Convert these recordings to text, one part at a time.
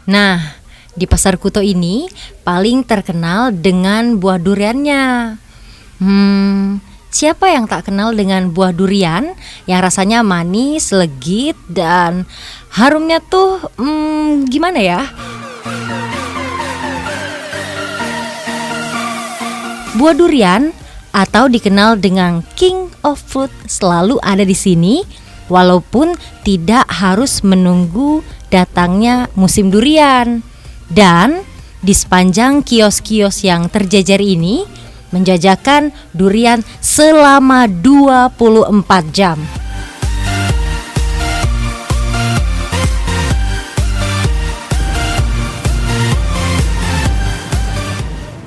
Nah, di Pasar Kuto ini paling terkenal dengan buah duriannya. Siapa yang tak kenal dengan buah durian yang rasanya manis, legit, dan harumnya tuh gimana ya? Buah durian atau dikenal dengan King of Fruit selalu ada di sini, walaupun tidak harus menunggu datangnya musim durian. Dan di sepanjang kios-kios yang terjejer ini menjajakan durian selama 24 jam.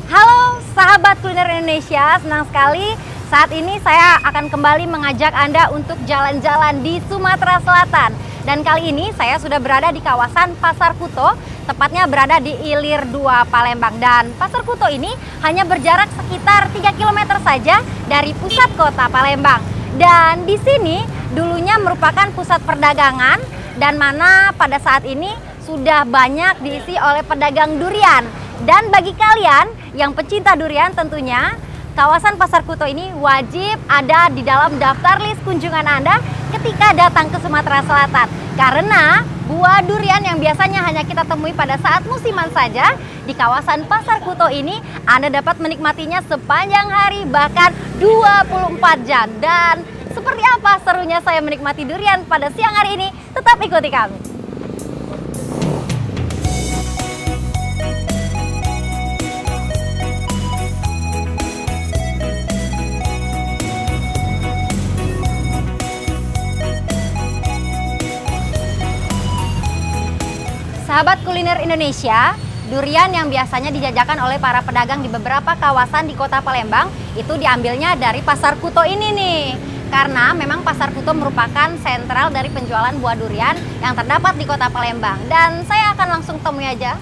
Halo sahabat kuliner Indonesia, senang sekali saat ini saya akan kembali mengajak Anda untuk jalan-jalan di Sumatera Selatan. Dan kali ini saya sudah berada di kawasan Pasar Kuto, tepatnya berada di Ilir 2 Palembang. Dan Pasar Kuto ini hanya berjarak sekitar 3 km saja dari pusat kota Palembang. Dan di sini dulunya merupakan pusat perdagangan dan mana pada saat ini sudah banyak diisi oleh pedagang durian. Dan bagi kalian yang pecinta durian tentunya kawasan Pasar Kuto ini wajib ada di dalam daftar list kunjungan Anda ketika datang ke Sumatera Selatan. Karena buah durian yang biasanya hanya kita temui pada saat musiman saja, di kawasan Pasar Kuto ini Anda dapat menikmatinya sepanjang hari bahkan 24 jam. Dan seperti apa serunya saya menikmati durian pada siang hari ini? Tetap ikuti kami. Sahabat kuliner Indonesia, durian yang biasanya dijajakan oleh para pedagang di beberapa kawasan di kota Palembang itu diambilnya dari Pasar Kuto ini nih. Karena memang Pasar Kuto merupakan sentral dari penjualan buah durian yang terdapat di kota Palembang. Dan saya akan langsung temui aja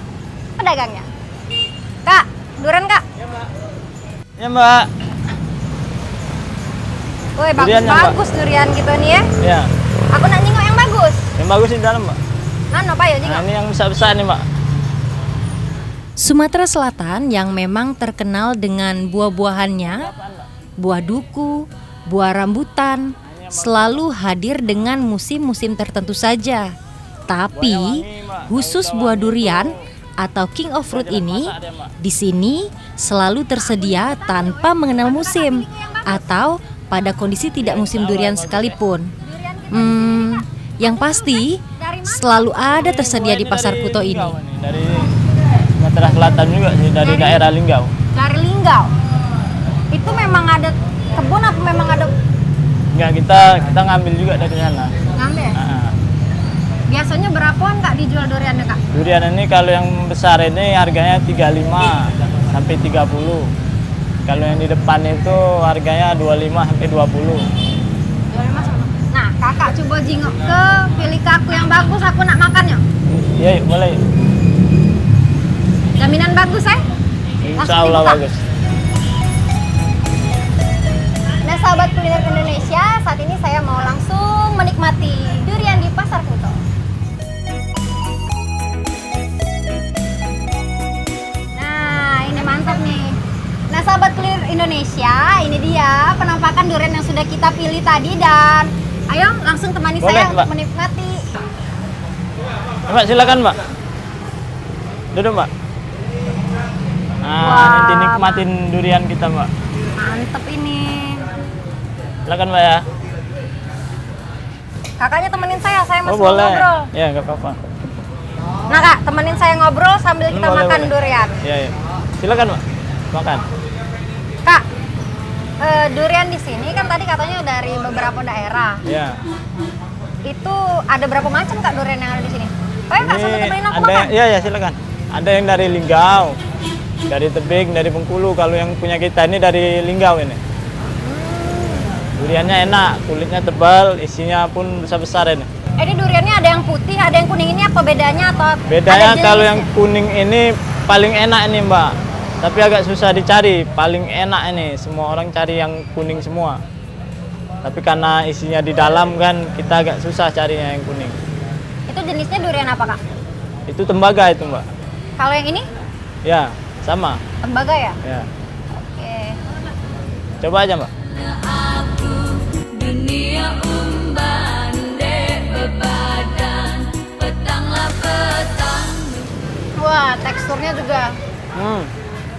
pedagangnya. Kak, durian Kak? Ya Mbak. Ya Mbak. Woi, bagus-bagus durian gitu nih ya. Ya. Aku nak nyingok yang bagus. Yang bagus di dalam Mbak. Apa ya Nah, ini yang besar-besar nih Mbak. Sumatera Selatan yang memang terkenal dengan buah-buahannya, buah duku, buah rambutan, selalu hadir dengan musim-musim tertentu saja. Tapi khusus buah durian atau King of Fruit ini di sini selalu tersedia tanpa mengenal musim atau pada kondisi tidak musim durian sekalipun. Yang pasti selalu ada tersedia di Pasar Kuto ini. Dari Sumatera Selatan juga sih, dari daerah Linggau. Dari Linggau. Itu memang ada kebun atau memang ada? Enggak, kita ngambil juga dari sana. Ngambil. Biasanya berapaan Kak dijual duriannya Kak? Durian ini kalau yang besar ini harganya 35 sampai 30. Kalau yang di depan itu harganya 25 sampai 20. Nah, Kakak coba jingok ke pilih ke aku yang bagus, aku nak makannya. Iya, boleh. Jaminan bagus Insya Allah bagus. Nah, sahabat kuliner Indonesia, saat ini saya mau langsung menikmati durian di Pasar Kuto. Nah, ini mantap nih. Nah, sahabat kuliner Indonesia, ini dia penampakan durian yang sudah kita pilih tadi. Dan ayo langsung temani Boleh, saya Mbak. untuk menikmati. Mbak, silakan Mbak. Duduk Mbak. Nah, Wah, ini dinikmatin durian kita Mbak. Mantep ini. Silakan Mbak ya. Kakaknya temenin saya masih mau Boleh. ngobrol. Ya, nggak apa-apa. Nah Kak, temenin saya ngobrol sambil kita Boleh, makan boleh. durian. Iya, iya. Silakan Mbak. Makan. Kak, durian di sini kan tadi katanya dari beberapa daerah. Iya. Itu ada berapa macam Kak durian yang ada di sini? Kak, sambil temenin aku ada, makan. iya ya silakan. Ada yang dari Linggau, dari Tebing, dari Bengkulu. Kalau yang punya kita ini dari Linggau ini. Duriannya enak, kulitnya tebal, isinya pun besar-besar ini. Ini duriannya ada yang putih, ada yang kuning, ini apa bedanya atau Bedanya ada kalau jenisnya? yang kuning ini paling enak ini Mbak. Tapi agak susah dicari, paling enak ini. Semua orang cari yang kuning semua. Tapi karena isinya di dalam kan, kita agak susah carinya yang kuning. Itu jenisnya durian apa Kak? Itu tembaga itu mbak. Kalau yang ini Ya, sama. tembaga ya? Ya. Oke. Coba aja mbak. Dunia umban dek bebadan petanglah petang. Wah, teksturnya juga Hmm.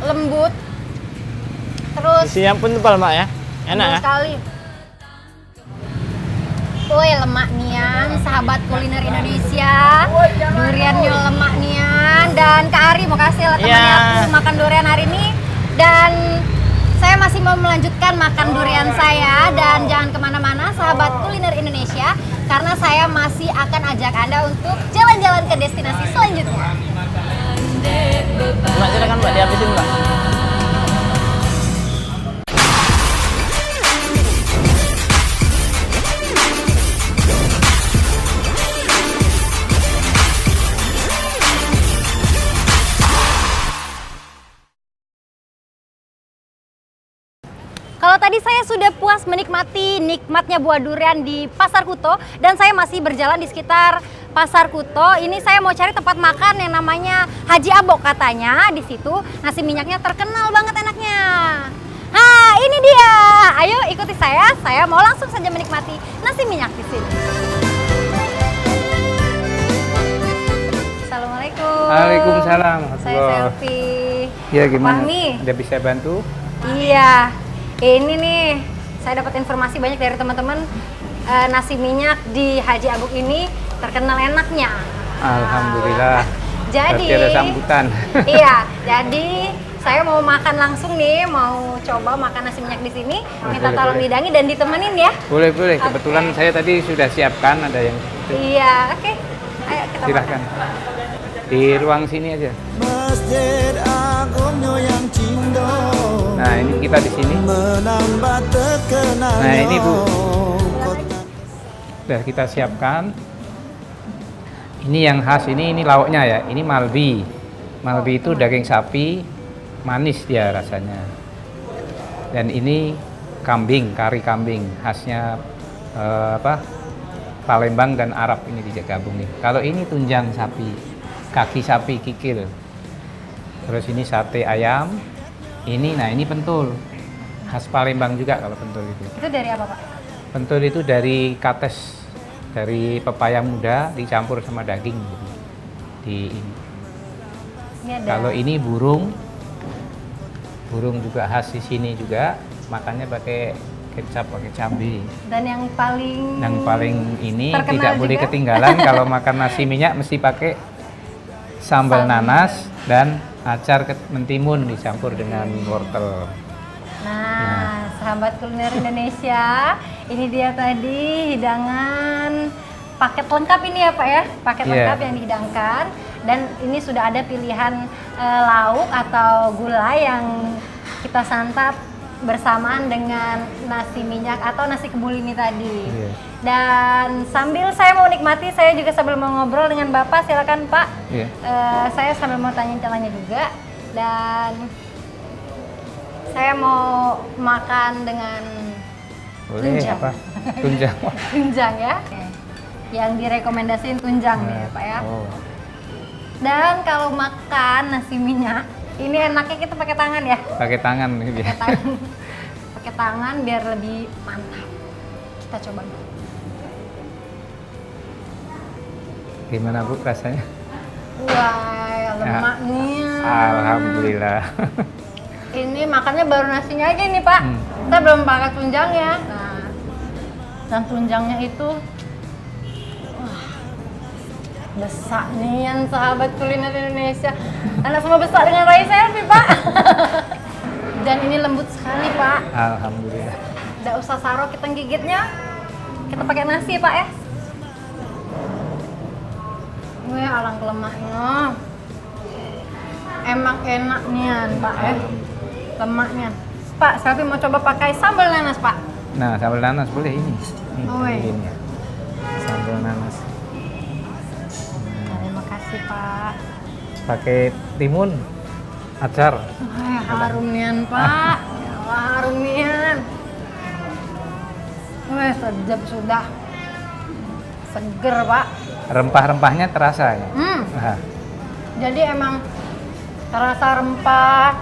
lembut. Terus Isinya pun tebal mbak ya. Enak lembut ya. sekali. Woi, lemak nian, sahabat kuliner Indonesia. Duriannya lemak nian, dan Kak Ari mau kasih lah temannya Iya. aku makan durian hari ini. Dan saya masih mau melanjutkan makan durian saya, dan jangan kemana-mana sahabat kuliner Indonesia, karena saya masih akan ajak Anda untuk jalan-jalan ke destinasi selanjutnya. Mbak silakan mbak dihabisin mbak. Kalau tadi saya sudah puas menikmati nikmatnya buah durian di Pasar Kuto, dan saya masih berjalan di sekitar Pasar Kuto. Ini saya mau cari tempat makan yang namanya Haji Abok, katanya di situ nasi minyaknya terkenal banget enaknya. Nah, ini dia. Ayo ikuti saya. Saya mau langsung saja menikmati nasi minyak di sini. Assalamualaikum. Waalaikumsalam. Saya Selfie. Ya gimana? Fahmi. Udah bisa bantu? Iya, ini nih saya dapat informasi banyak dari teman-teman, nasi minyak di Haji Abuk ini terkenal enaknya. Alhamdulillah. Jadi Berarti ada sambutan. Iya, jadi saya mau makan langsung nih, mau coba makan nasi minyak di sini. Minta Boleh, tolong boleh. didangi dan ditemenin ya. Boleh, boleh. Oke. Kebetulan saya tadi sudah siapkan, ada yang Iya, oke. Ayo kita silahkan. makan. Di ruang sini aja. Masjid Agungnya yang cindo Nah, ini kita di sini. menambah terkenalnya. Nah, ini, Bu. Kota Sudah kita siapkan. Ini yang khas, ini lauknya ya. Ini malbi. Malbi itu daging sapi, manis dia rasanya. Dan ini kambing, kari kambing, khasnya Palembang dan Arab ini digabung nih. Kalau ini tunjang sapi, kaki sapi kikil. Terus ini sate ayam. Ini pentul. Khas Palembang juga kalau pentul itu. Itu dari apa, Pak? Pentul itu dari kates, dari pepaya muda dicampur sama daging. Di ini. Ini ada. Kalau ini burung juga khas di sini juga, makannya pakai kecap, pakai cabai. Dan yang paling ini terkenal tidak boleh juga. ketinggalan kalau makan nasi minyak mesti pakai sambal nanas dan acar mentimun dicampur dengan wortel. Nah, sahabat kuliner Indonesia, ini dia tadi hidangan paket lengkap ini ya Pak ya, paket Iya. lengkap yang dihidangkan, dan ini sudah ada pilihan lauk atau gulai yang kita santap bersamaan dengan nasi minyak atau nasi kebul ini tadi. Iya. Dan sambil saya mau nikmati, saya juga sambil mau ngobrol dengan Bapak, silakan Pak. Iya. Saya sambil mau tanya-tanya juga, dan saya mau makan dengan Boleh tunjang. apa? Tunjang. Tunjang ya. Yang direkomendasiin tunjang nih Pak ya. Oh. Dan kalau makan nasi minyak, ini enaknya kita pakai tangan ya. Pakai tangan ini dia. Pakai tangan. Pakai tangan biar lebih mantap. Kita coba. Gimana Bu rasanya? Wah, lemaknya. Alhamdulillah. Ini makannya baru nasinya aja nih Pak. Kita belum pakai tunjangnya. Nah, dan tunjangnya itu besar nih yang sahabat kuliner Indonesia. Anak semua besar dengan Rai Selfie Pak. Dan ini lembut sekali Pak. Alhamdulillah. Nggak usah saro kita gigitnya. Kita pakai nasi Pak ya. Wih, alang lemaknya. Emang enak nian Pak ya. Lemaknya. Pak, Selfie mau coba pakai sambal nanas Pak. Nah, sambal nanas boleh ini. Oh, iya. Ini. Sambal nanas. Terima kasih Pak. Pakai timun, acar. Wah, harum nian Pak. Wah, harum nian. Wah, sedap sudah. Seger Pak. Rempah-rempahnya terasa ya. Hmm. Nah, Jadi emang terasa rempah,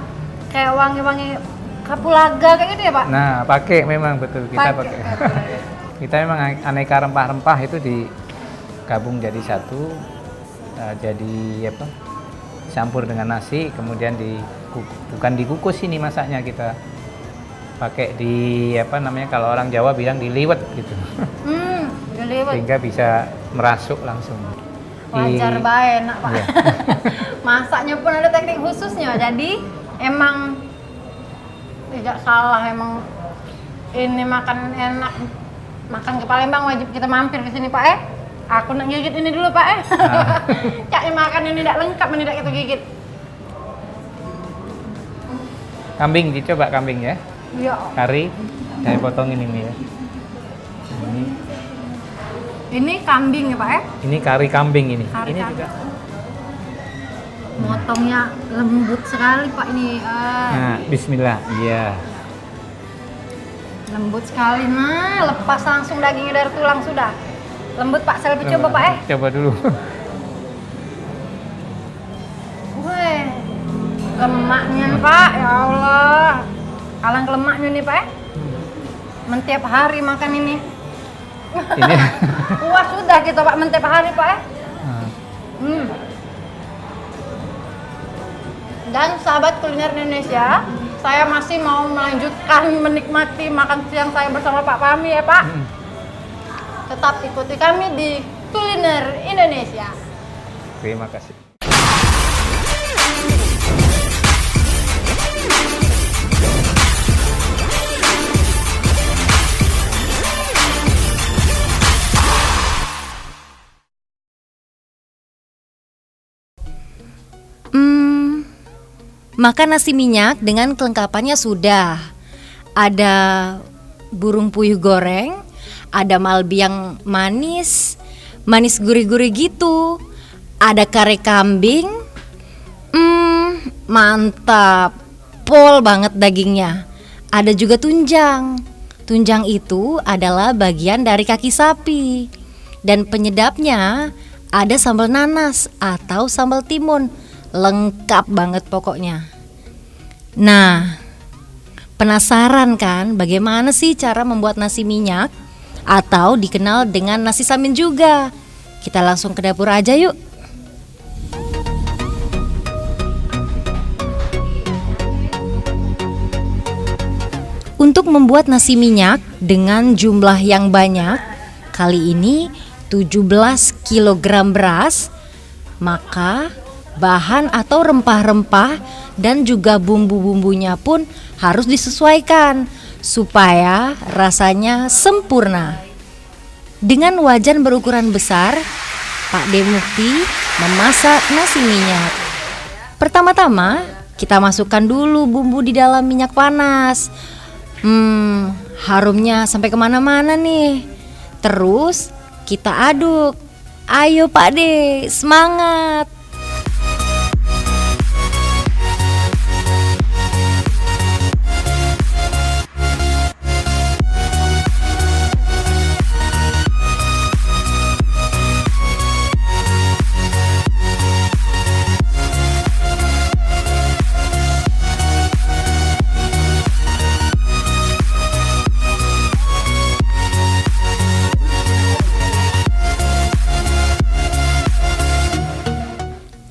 kayak wangi-wangi kapulaga kayak gitu ya Pak? Nah, pakai memang betul kita pakai. kapulaga. Kita memang aneka rempah-rempah itu digabung jadi satu, jadi apa? Campur dengan nasi, kemudian bukan dikukus ini masaknya, kita pakai di apa namanya, kalau orang Jawa bilang diliwet gitu. Diliwet. Sehingga bisa merasuk langsung. Wajar bae enak Pak. Iya. Masaknya pun ada teknik khususnya. Jadi emang tidak salah, emang ini makan enak. Makan ke Palembang wajib kita mampir ke sini Pak. Aku nak gigit ini dulu Pak. Cak makan ini tidak lengkap, ini tidak kita gigit. Kambing, dicoba kambing ya. Ya. Kari, saya potongin ini ya. Ini kambing ya Pak Ini kari kambing ini. Kari Ini kambing. juga. Motongnya lembut sekali Pak ini. Nah, bismillah. Iya. Lembut sekali. Nah, lepas langsung dagingnya dari tulang sudah. Lembut Pak, saya lebih coba Pak Coba dulu. Wih, lemaknya nih, Pak, ya Allah. Kalang lemaknya nih Pak. Mentiap hari makan ini. Ini. Puas sudah kita Pak mentiap hari Pak. Nah, Dan sahabat kuliner Indonesia, saya masih mau melanjutkan menikmati makan siang saya bersama Pak Fahmi ya Pak. Tetap ikuti kami di Kuliner Indonesia. terima kasih. Makan nasi minyak dengan kelengkapannya sudah. Ada burung puyuh goreng, ada malbi yang manis gurih-gurih gitu. Ada kare kambing. Mantap. Pol banget dagingnya. Ada juga tunjang. Tunjang itu adalah bagian dari kaki sapi. Dan penyedapnya ada sambal nanas atau sambal timun. Lengkap banget pokoknya. Nah, penasaran kan bagaimana sih cara membuat nasi minyak atau dikenal dengan nasi samin juga? Kita langsung ke dapur aja yuk. Untuk membuat nasi minyak dengan jumlah yang banyak, kali ini 17 kg beras, maka bahan atau rempah-rempah dan juga bumbu-bumbunya pun harus disesuaikan supaya rasanya sempurna. Dengan wajan berukuran besar, Pak Demukti memasak nasi minyak. Pertama-tama kita masukkan dulu bumbu di dalam minyak panas. Harumnya sampai kemana-mana nih. Terus kita aduk. Ayo Pak De, semangat!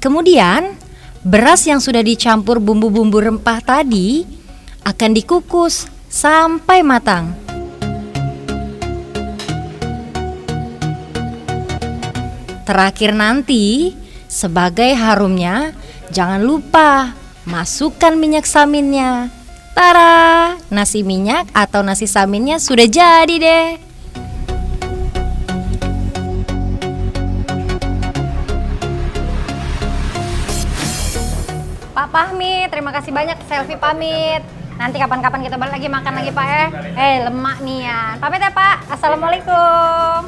Kemudian, beras yang sudah dicampur bumbu-bumbu rempah tadi akan dikukus sampai matang. Terakhir nanti, sebagai harumnya, jangan lupa masukkan minyak saminnya. Tara, nasi minyak atau nasi saminnya sudah jadi deh. Pak Fahmi, terima kasih banyak. Selfie pamit. Nanti kapan-kapan kita balik lagi makan lagi Pak ya. Lemak nih ya. Pamit ya Pak. Assalamualaikum.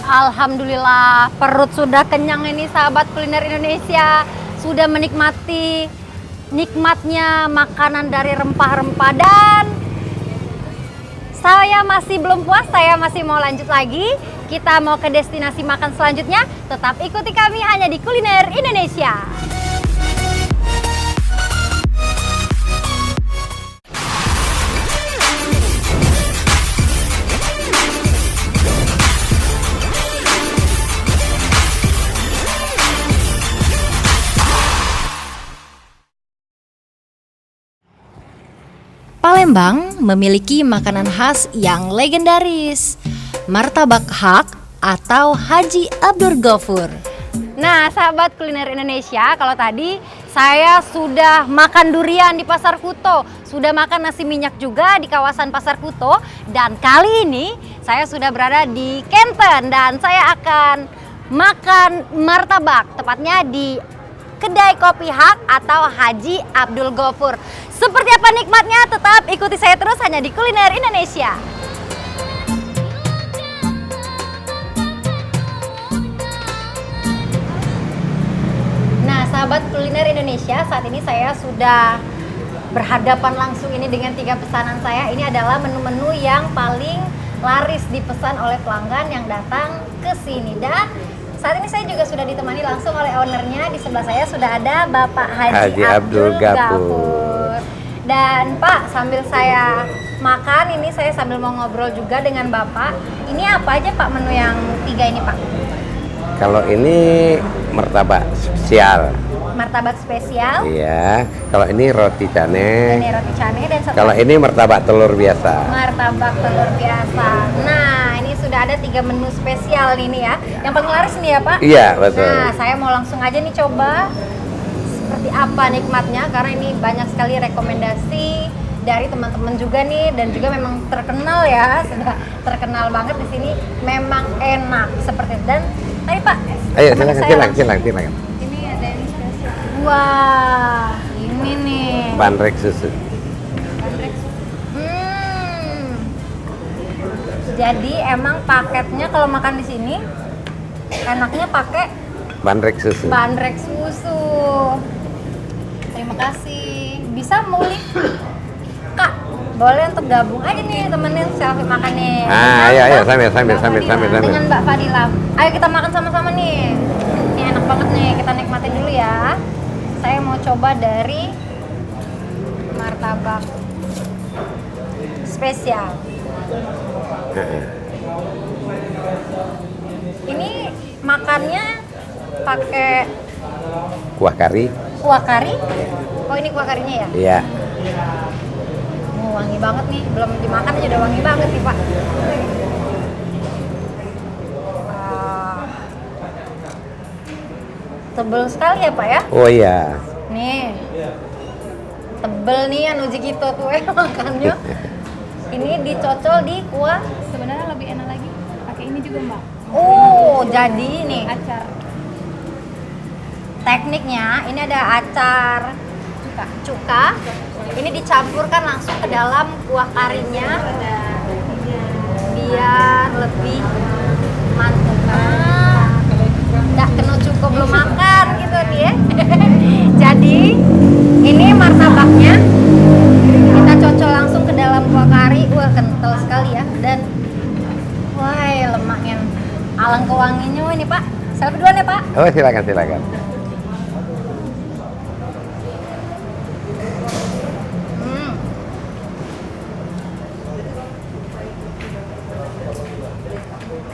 Alhamdulillah, perut sudah kenyang ini sahabat kuliner Indonesia. Sudah menikmati nikmatnya makanan dari rempah-rempah dan saya masih belum puas, saya masih mau lanjut lagi kita mau ke destinasi makan selanjutnya, tetap ikuti kami hanya di Kuliner Indonesia. Palembang memiliki makanan khas yang legendaris, martabak hak atau Haji Abdur Gofur. Nah, sahabat kuliner Indonesia, kalau tadi saya sudah makan durian di Pasar Kuto, sudah makan nasi minyak juga di kawasan Pasar Kuto, dan kali ini saya sudah berada di Kenten dan saya akan makan martabak, tepatnya di kedai kopi hak atau Haji Abdul Gofur. Seperti apa nikmatnya? Tetap ikuti saya terus hanya di Kuliner Indonesia. Nah, sahabat kuliner Indonesia, saat ini saya sudah berhadapan langsung ini dengan 3 pesanan saya. Ini adalah menu-menu yang paling laris dipesan oleh pelanggan yang datang ke sini. Dan saat ini saya juga sudah ditemani langsung oleh ownernya. Di sebelah saya sudah ada Bapak Haji Abdul Gofur. Dan Pak, sambil saya makan ini saya sambil mau ngobrol juga dengan Bapak. Ini apa aja Pak menu yang 3 ini Pak? Kalau ini martabak spesial. Martabak spesial. Iya. Kalau ini roti cane. Ini roti cane dan satu Kalau ini martabak telur biasa. martabak telur biasa. Nah, ini sudah ada 3 menu spesial ini ya. Yang paling laris nih ya Pak? Iya, betul. Nah, saya mau langsung aja nih coba seperti apa nikmatnya, karena ini banyak sekali rekomendasi dari teman-teman juga nih, dan juga memang terkenal ya, sudah terkenal banget di sini, memang enak seperti itu. Dan tadi Pak, Ayo teman saya silakan. ini ada yang spesial. Wah, ini nih. Bandrek susu. Jadi emang paketnya kalau makan di sini enaknya pakai Bandrek susu. bandrek susu. Terima kasih. Bisa mulih Kak, boleh untuk gabung aja nih temenin selfie makan nih. Ayo sambil. Dengan Mbak Fadila. Ayo kita makan sama-sama nih. Ini enak banget nih, kita nikmatin dulu ya. Saya mau coba dari martabak spesial. Ini makannya pakai Kuah kari. kuah kari. Oh, ini kuah karinya ya? Iya. Wangi banget nih, belum dimakan aja udah wangi banget nih Pak. Tebel sekali ya Pak ya? Oh iya. Nih, tebel nih yang uji gitu tuh makannya. Ini dicocol di kuah. Sebenarnya lebih enak lagi pakai ini juga Mbak. Oh, jadi nih Acar tekniknya ini ada acar cuka. Ini dicampurkan langsung ke dalam kuah karinya biar lebih mantap. Nggak kena cukup belum makan gitu nih ya. Jadi ini martabaknya kita cocol langsung ke dalam kuah kari. Wah, kental sekali ya. Dan wah, lemaknya alang kewanginya ini Pak. Selfie duluan ya Pak. Oh silakan.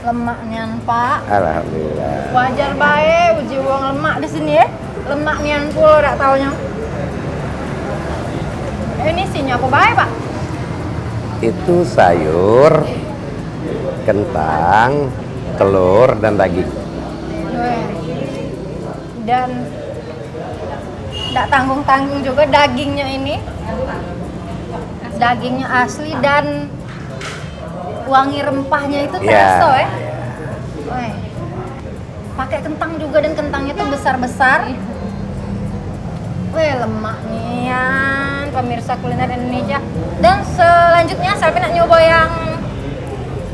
Lemaknya Pak. Alhamdulillah. Wajar bae uji wong lemak di sini ya. Lemak nian pula dak taunya. Ini isinya apa bae, Pak? Itu sayur, kentang, telur dan daging. Dan tidak tanggung-tanggung juga dagingnya ini. Dagingnya asli dan wangi rempahnya itu terasa ya. Weh. Pakai kentang juga dan kentangnya tuh besar-besar. Weh, lemaknya pemirsa kuliner Indonesia. Dan selanjutnya saya nak nyoba yang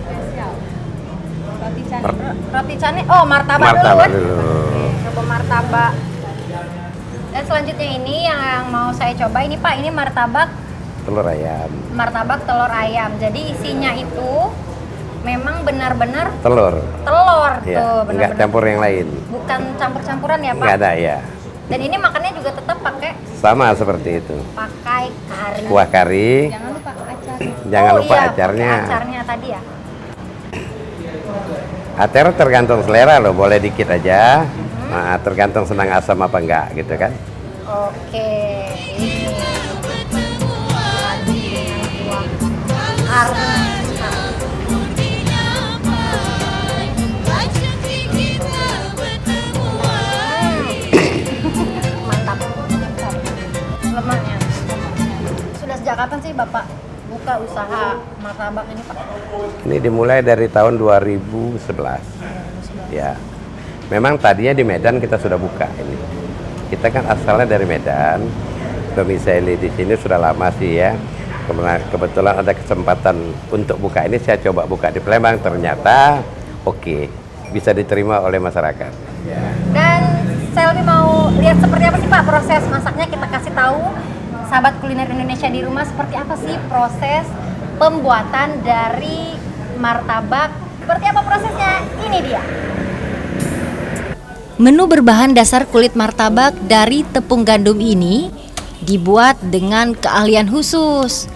spesial roti cane. roti cane. Oh, martabak dulu. Oke, coba martabak. Dan selanjutnya ini yang mau saya coba ini Pak, ini martabak Telur ayam. telur ayam. Jadi isinya itu memang benar-benar telur. telur tuh, Ya, nggak benar-benar. campur yang lain. Bukan campur-campuran ya Pak? Nggak ada ya. Dan ini makannya juga tetap pakai Sama seperti itu. kari. Kuah kari, Jangan lupa acar. jangan lupa iya, acarnya. pakai acarnya tadi ya. Acar tergantung selera loh, boleh dikit aja. Nah, tergantung senang asam apa enggak gitu kan. Oke. Ini. Arna. Mantap. Lemaknya. Sudah sejak kapan sih Bapak buka usaha martabak ini Pak? Ini dimulai dari tahun 2011. Ya. Memang tadinya di Medan kita sudah buka ini. Kita kan asalnya dari Medan. Domisili di sini sudah lama sih ya. Kebetulan ada kesempatan untuk buka ini, saya coba buka di Palembang, ternyata oke, bisa diterima oleh masyarakat. Dan saya lebih mau lihat seperti apa sih Pak proses masaknya, kita kasih tahu sahabat kuliner Indonesia di rumah seperti apa sih proses pembuatan dari martabak. Seperti apa prosesnya? Ini dia. Menu berbahan dasar kulit martabak dari tepung gandum ini dibuat dengan keahlian khusus.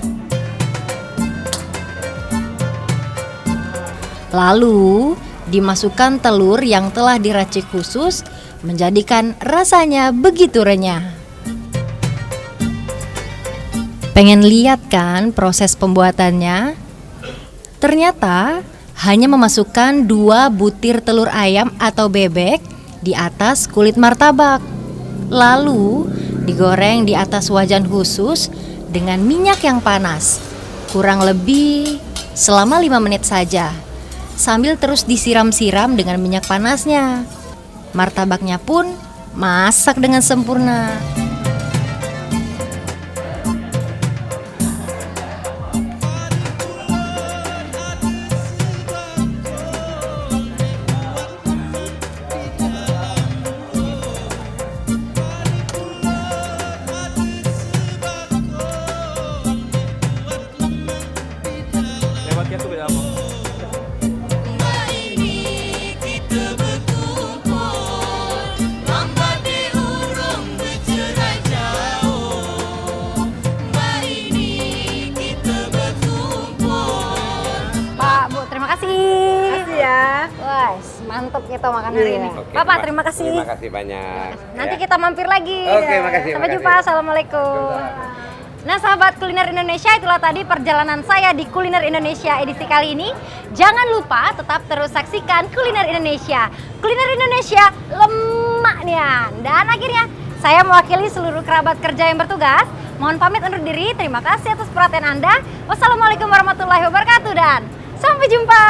Lalu dimasukkan telur yang telah diracik khusus menjadikan rasanya begitu renyah. Pengen lihat kan proses pembuatannya? Ternyata hanya memasukkan 2 butir telur ayam atau bebek di atas kulit martabak. Lalu digoreng di atas wajan khusus dengan minyak yang panas, kurang lebih selama 5 menit saja, sambil terus disiram-siram dengan minyak panasnya. Martabaknya pun masak dengan sempurna. Pak, Bu, terima kasih. Makasih ya. Wah, mantap kita makan hari ini. Oke, Bapak, terima kasih. Terima kasih banyak. Nanti ya. kita mampir lagi. Oke, makasih, Sampai makasih. jumpa. Assalamualaikum. Nah, sahabat kuliner Indonesia, itulah tadi perjalanan saya di Kuliner Indonesia edisi kali ini. Jangan lupa tetap terus saksikan Kuliner Indonesia. Kuliner Indonesia lemaknya. Dan akhirnya saya mewakili seluruh kerabat kerja yang bertugas. Mohon pamit undur diri. Terima kasih atas perhatian Anda. Wassalamualaikum warahmatullahi wabarakatuh dan sampai jumpa.